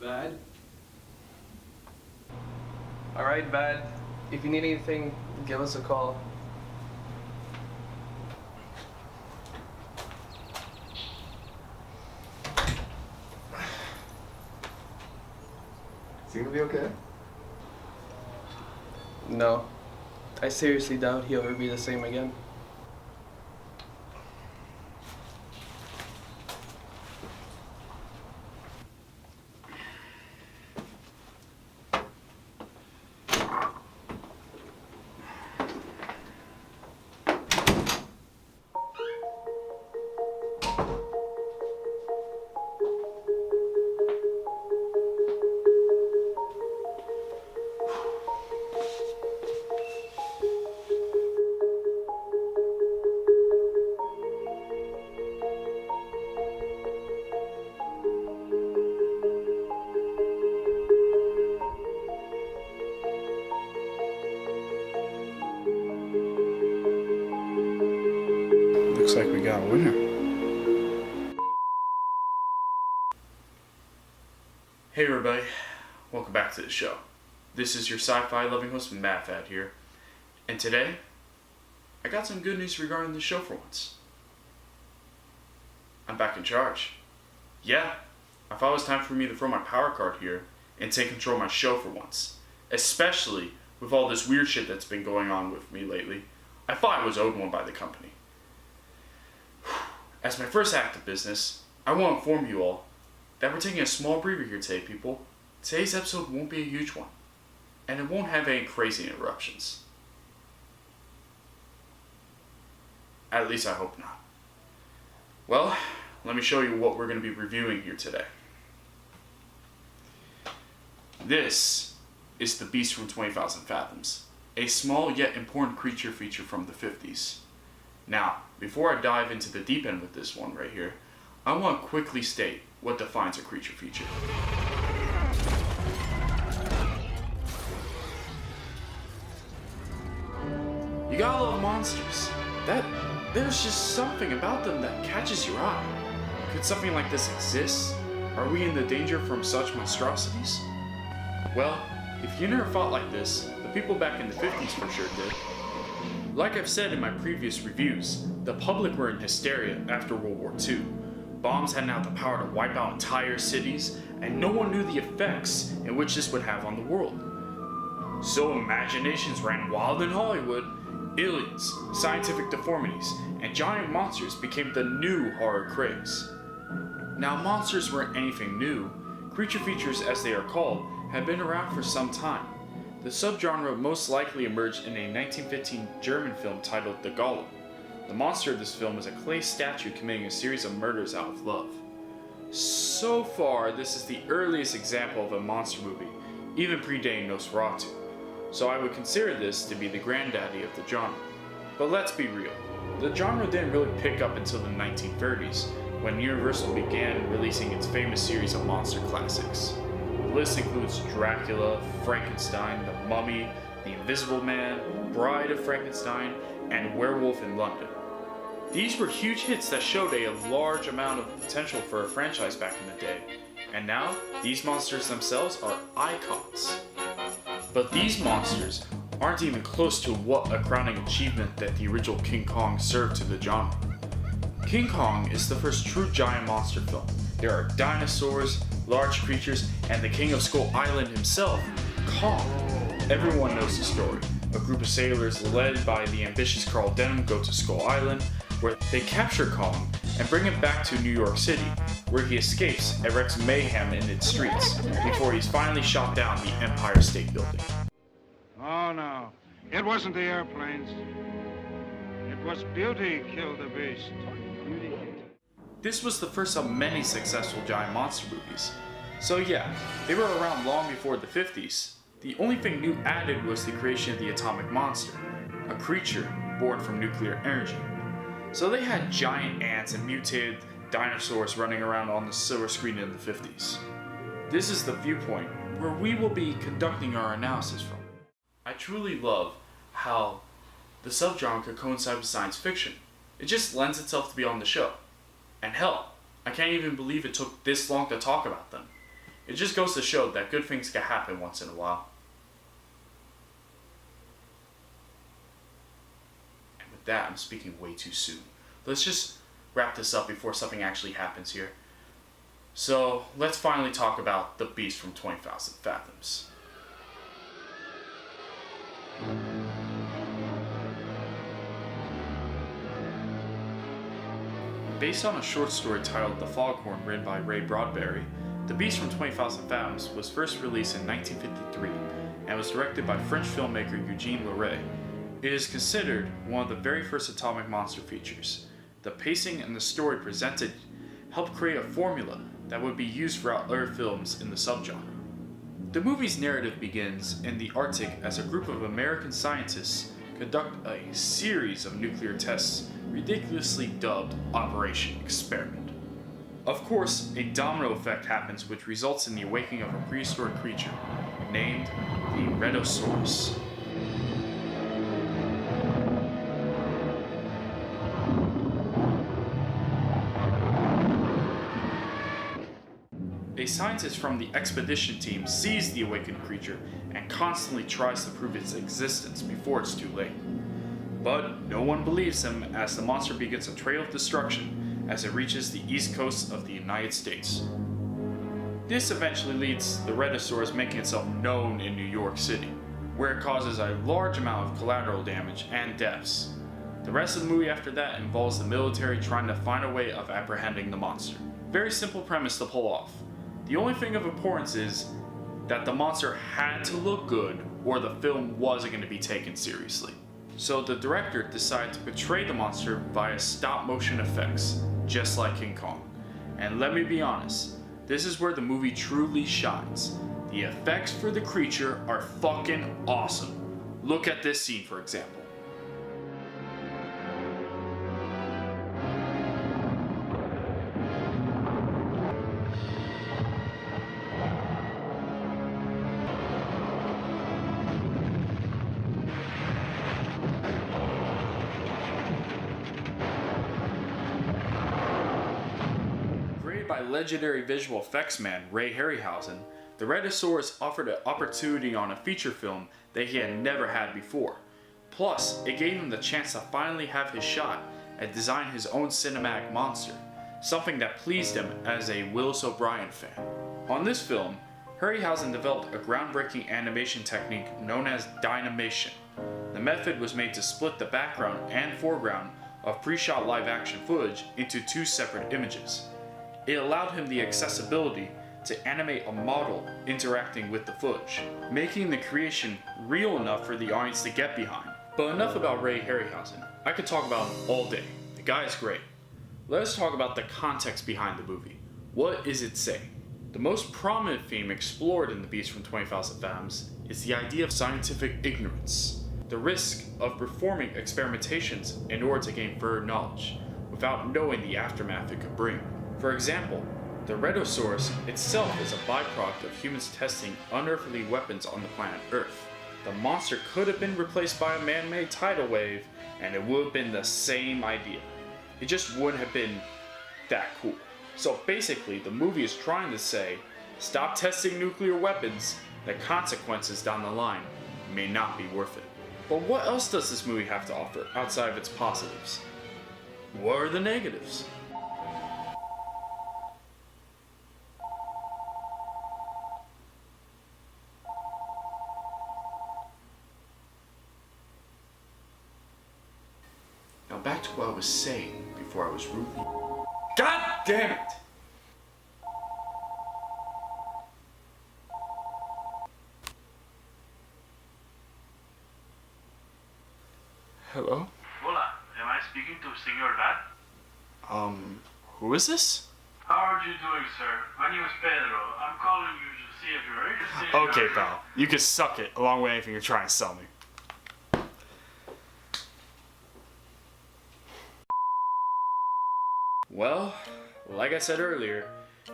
Vad? Alright, Vad. If you need anything, give us a call. Is he gonna be okay? No. I seriously doubt he'll ever be the same again. Looks like we got a winner. Hey everybody, welcome back to the show. This is your sci-fi loving host Mad-Vad here, and today I got some good news regarding the show for once. I'm back in charge. Yeah, I thought it was time for me to throw my power card here and take control of my show for once, especially with all this weird shit that's been going on with me lately. I thought I was owed one by the company. As my first act of business, I want to inform you all that we're taking a small breather here today, people. Today's episode won't be a huge one, and it won't have any crazy interruptions. At least I hope not. Well, let me show you what we're going to be reviewing here today. This is the Beast from 20,000 Fathoms, a small yet important creature feature from the 50s. Now, before I dive into the deep end with this one right here, I want to quickly state what defines a creature feature. You gotta love monsters. There's just something about them that catches your eye. Could something like this exist? Are we in the danger from such monstrosities? Well, if you never thought like this, the people back in the 50s for sure did. Like I've said in my previous reviews, the public were in hysteria after World War II. Bombs had now the power to wipe out entire cities, and no one knew the effects in which this would have on the world. So imaginations ran wild in Hollywood. Aliens, scientific deformities, and giant monsters became the new horror craze. Now, monsters weren't anything new. Creature features, as they are called, have been around for some time. The subgenre most likely emerged in a 1915 German film titled The Golem. The monster of this film is a clay statue committing a series of murders out of love. So far, this is the earliest example of a monster movie, even predating Nosferatu, so I would consider this to be the granddaddy of the genre. But let's be real, the genre didn't really pick up until the 1930s, when Universal began releasing its famous series of monster classics. The list includes Dracula, Frankenstein, The Mummy, The Invisible Man, Bride of Frankenstein, and Werewolf in London. These were huge hits that showed a large amount of potential for a franchise back in the day, and now these monsters themselves are icons. But these monsters aren't even close to what a crowning achievement that the original King Kong served to the genre. King Kong is the first true giant monster film. There are dinosaurs, large creatures, and the King of Skull Island himself, Kong. Everyone knows the story. A group of sailors led by the ambitious Carl Denham go to Skull Island, where they capture Kong and bring him back to New York City, where he escapes and wreaks mayhem in its streets, before he's finally shot down the Empire State Building. Oh no, it wasn't the airplanes. It was beauty killed the beast. This was the first of many successful giant monster movies. So yeah, they were around long before the 50s. The only thing new added was the creation of the atomic monster, a creature born from nuclear energy. So they had giant ants and mutated dinosaurs running around on the silver screen in the 50s. This is the viewpoint where we will be conducting our analysis from. I truly love how the subgenre could coincide with science fiction. It just lends itself to be on the show. And hell, I can't even believe it took this long to talk about them. It just goes to show that good things can happen once in a while. And with that, I'm speaking way too soon. Let's just wrap this up before something actually happens here. So, let's finally talk about the beast from 20,000 Fathoms. Based on a short story titled The Foghorn, written by Ray Bradbury, The Beast from 20,000 Fathoms was first released in 1953 and was directed by French filmmaker Eugene Leray. It is considered one of the very first atomic monster features. The pacing and the story presented helped create a formula that would be used throughout other films in the subgenre. The movie's narrative begins in the Arctic as a group of American scientists conduct a series of nuclear tests ridiculously dubbed Operation Experiment. Of course, a domino effect happens which results in the awakening of a prehistoric creature named the Rhedosaurus. A scientist from the expedition team sees the awakened creature and constantly tries to prove its existence before it's too late. But no one believes him as the monster begins a trail of destruction as it reaches the east coast of the United States. This eventually leads the Rhedosaurus making itself known in New York City, where it causes a large amount of collateral damage and deaths. The rest of the movie after that involves the military trying to find a way of apprehending the monster. Very simple premise to pull off. The only thing of importance is that the monster had to look good or the film wasn't going to be taken seriously. So the director decided to portray the monster via stop motion effects, just like King Kong. And let me be honest, this is where the movie truly shines. The effects for the creature are fucking awesome. Look at this scene for example. By legendary visual effects man Ray Harryhausen, the Rhedosaurus offered an opportunity on a feature film that he had never had before. Plus, it gave him the chance to finally have his shot and design his own cinematic monster, something that pleased him as a Willis O'Brien fan. On this film, Harryhausen developed a groundbreaking animation technique known as dynamation. The method was made to split the background and foreground of pre-shot live-action footage into two separate images. It allowed him the accessibility to animate a model interacting with the footage, making the creation real enough for the audience to get behind. But enough about Ray Harryhausen. I could talk about him all day. The guy is great. Let us talk about the context behind the movie. What is it saying? The most prominent theme explored in The Beast from 20,000 Fathoms is the idea of scientific ignorance, the risk of performing experimentations in order to gain further knowledge, without knowing the aftermath it could bring. For example, the Rhedosaurus itself is a byproduct of humans testing unearthly weapons on the planet Earth. The monster could have been replaced by a man-made tidal wave, and it would have been the same idea. It just wouldn't have been that cool. So basically, the movie is trying to say, stop testing nuclear weapons, the consequences down the line may not be worth it. But what else does this movie have to offer outside of its positives? What are the negatives? Now back to what I was saying before I was rudely... God damn it! Hello? Hola, am I speaking to Senor Vad? Who is this? How are you doing, sir? My name is Pedro. I'm calling you to see if you're interested in... Okay, pal. You can suck it along with anything you're trying to sell me. Well, like I said earlier,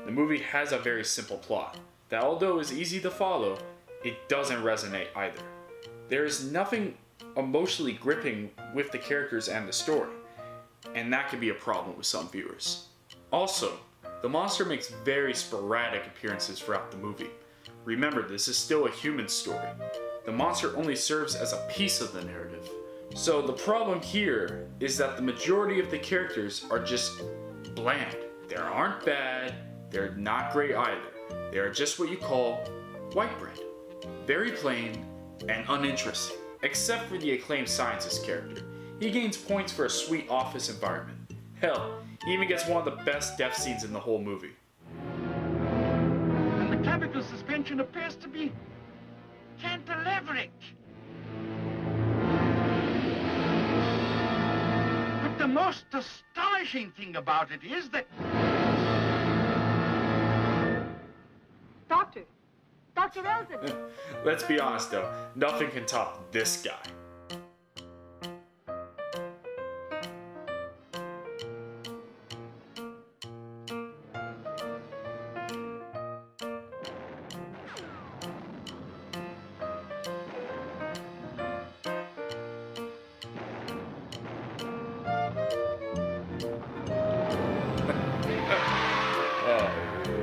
the movie has a very simple plot that although is easy to follow, it doesn't resonate either. There is nothing emotionally gripping with the characters and the story, and that can be a problem with some viewers. Also, The monster makes very sporadic appearances throughout the movie. Remember, this is still a human story. The monster only serves as a piece of the narrative. So the problem here is that the majority of the characters are just bland. They aren't bad, they're not great either. They are just what you call white bread. Very plain and uninteresting. Except for the acclaimed scientist character. He gains points for a sweet office environment. Hell, he even gets one of the best death scenes in the whole movie. And the chemical suspension appears to be cantileveric. But the most astonishing thing about it is that... Doctor Elton! Let's be honest though, nothing can top this guy. Oh,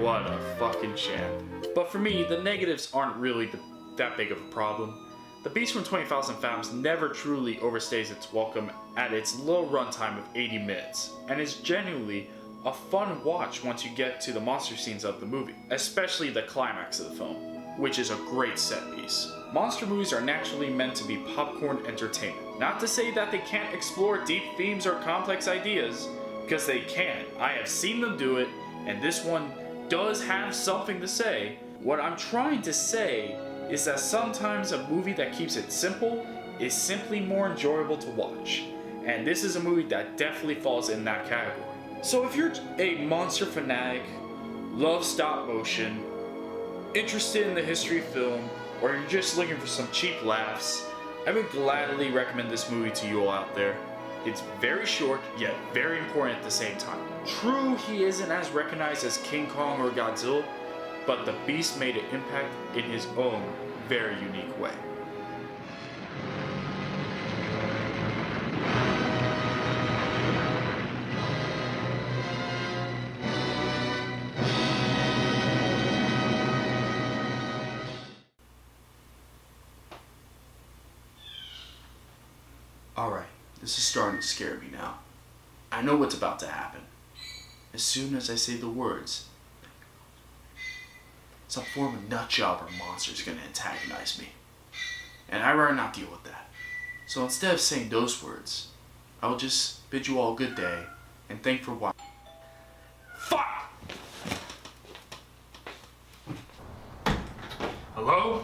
what a fucking champ. But for me, the negatives aren't really that big of a problem. The Beast from 20,000 Fathoms never truly overstays its welcome at its low runtime of 80 minutes, and is genuinely a fun watch once you get to the monster scenes of the movie, especially the climax of the film, which is a great set piece. Monster movies are naturally meant to be popcorn entertainment. Not to say that they can't explore deep themes or complex ideas, because they can. I have seen them do it, and this one does have something to say. What I'm trying to say is that sometimes a movie that keeps it simple is simply more enjoyable to watch. And this is a movie that definitely falls in that category. So if you're a monster fanatic, love stop motion, interested in the history of film, or you're just looking for some cheap laughs, I would gladly recommend this movie to you all out there. It's very short, yet very important at the same time. True, he isn't as recognized as King Kong or Godzilla, but the Beast made an impact in his own very unique way. Alright, this is starting to scare me now. I know what's about to happen. As soon as I say the words, some form of nutjob or monster is going to antagonize me. And I'd rather not deal with that. So instead of saying those words, I will just bid you all a good day and thank for watching. Fuck! Hello?